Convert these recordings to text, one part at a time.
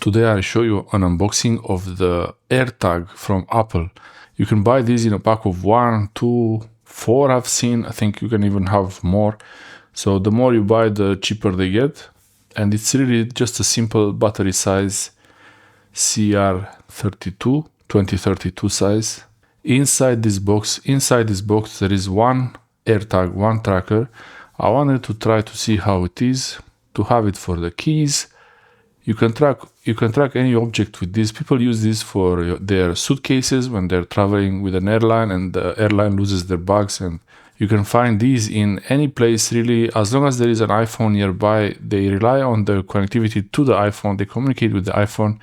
Today I'll show you an unboxing of the AirTag from Apple. You can buy these in a pack of 1, 2, 4 I've seen. I think you can even have more. So the more you buy, the cheaper they get. And it's really just a simple battery size CR32, 2032 size. Inside this box there is one AirTag, one tracker. I wanted to try to see how it is, to have it for the keys. You can track any object with this. People use this for their suitcases when they're traveling with an airline and the airline loses their bags, and you can find these in any place really. As long as there is an iPhone nearby, they rely on the connectivity to the iPhone. They communicate with the iPhone,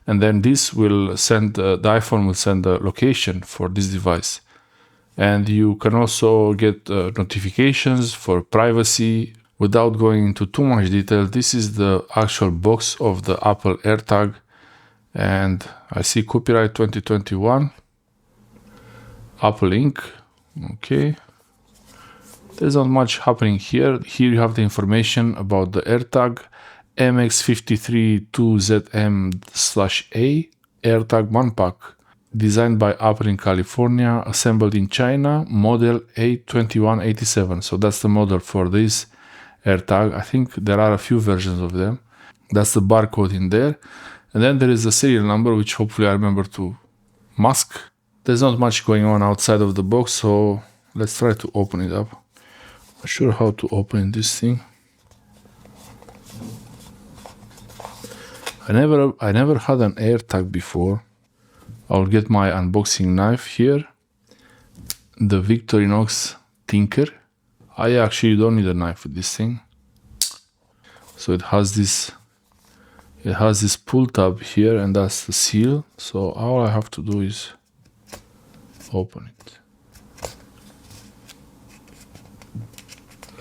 and then this will send the iPhone will send the location for this device. And you can also get notifications for privacy. Without going into too much detail, this is the actual box of the Apple AirTag, and I see copyright 2021, Apple Inc. Okay, there's not much happening here. Here you have the information about the AirTag MX532ZM/A AirTag 1 pack, designed by Apple in California, assembled in China, model A2187. So that's the model for this AirTag. I think there are a few versions of them. That's the barcode in there. And then there is a serial number, which hopefully I remember to mask. There's not much going on outside of the box, so let's try to open it up. Not sure how to open this thing. I never had an AirTag before. I'll get my unboxing knife here. The Victorinox Tinker. I actually don't need a knife with this thing. So it has this pull tab here, and that's the seal. So all I have to do is open it.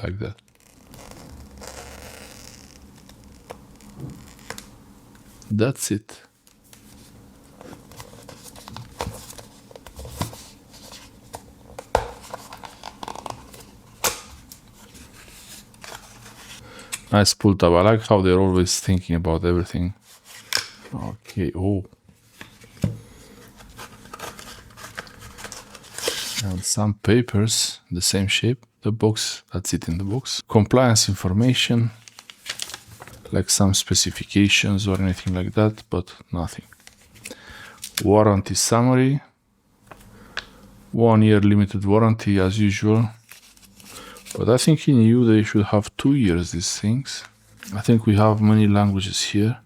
Like that. That's it. Nice pull tab. I like how they're always thinking about everything. Okay, oh. And some papers, the same shape. The box, that's it in the box. Compliance information, like some specifications or anything like that, but nothing. Warranty summary. 1 year limited warranty as usual. But I think in EU they should have 2 years, these things. I think we have many languages here.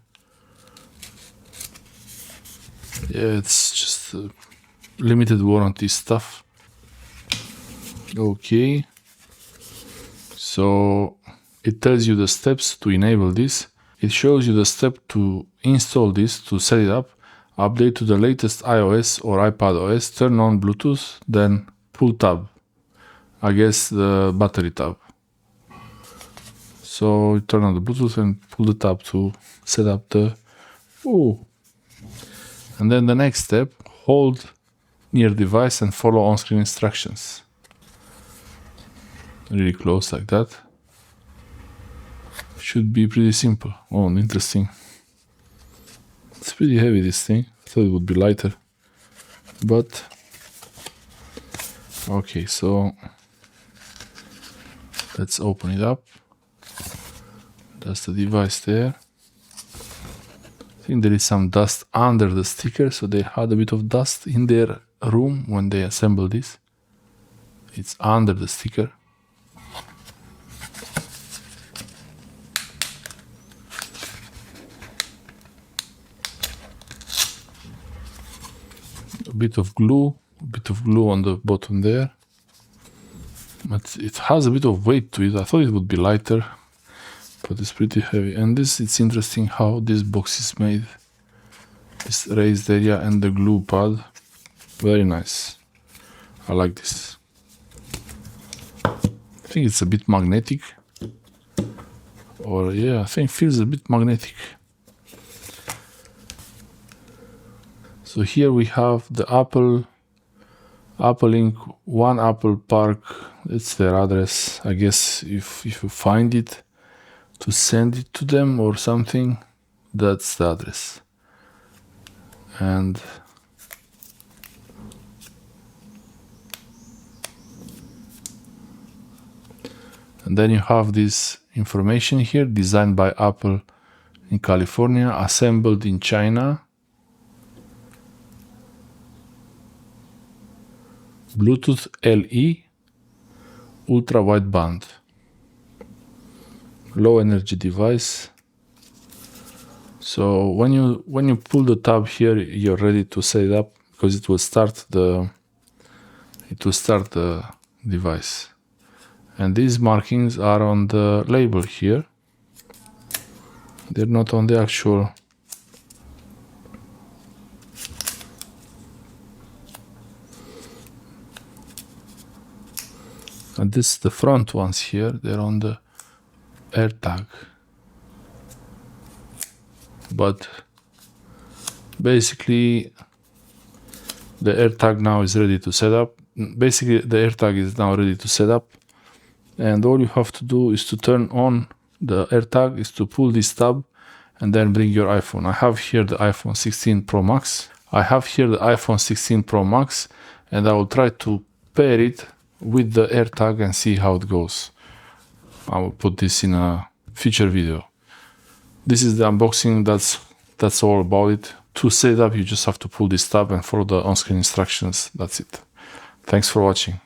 Yeah, it's just limited warranty stuff. Okay. So it tells you the steps to enable this. It shows you the step to install this, to set it up, update to the latest iOS or iPadOS, turn on Bluetooth, then pull tab. I guess the battery tab. So you turn on the Bluetooth and pull the tab to set up the... Oh! And then the next step, hold near device and follow on-screen instructions. Really close like that. Should be pretty simple. Oh, interesting. It's pretty heavy, this thing. I thought it would be lighter. But... okay, so... let's open it up. That's the device there. I think there is some dust under the sticker, so they had a bit of dust in their room when they assembled this. It's under the sticker. A bit of glue on the bottom there. But it has a bit of weight to it. I thought it would be lighter, but it's pretty heavy. And it's interesting how this box is made. This raised area and the glue pad. Very nice. I like this. I think it's a bit magnetic. Or yeah, I think it feels a bit magnetic. So here we have the Apple Inc. One Apple Park. It's their address. I guess if you find it, to send it to them or something. That's the address. And then you have this information here, designed by Apple in California, assembled in China, Bluetooth LE, ultra wideband, low energy device. So when you pull the tab here, you're ready to set it up, because it will start the device. And these markings are on the label here. They're not on the actual. And this, the front ones here, they're on the AirTag. But basically, the AirTag now is ready to set up. Basically, the AirTag is now ready to set up. And all you have to do is to turn on the AirTag, is to pull this tab and then bring your iPhone. I have here the iPhone 16 Pro Max. And I will try to pair it with the AirTag and see how it goes. I will put this in a future video. This is the unboxing. That's all about it. To set it up, you just have to pull this tab and follow the on-screen instructions. That's it. Thanks for watching.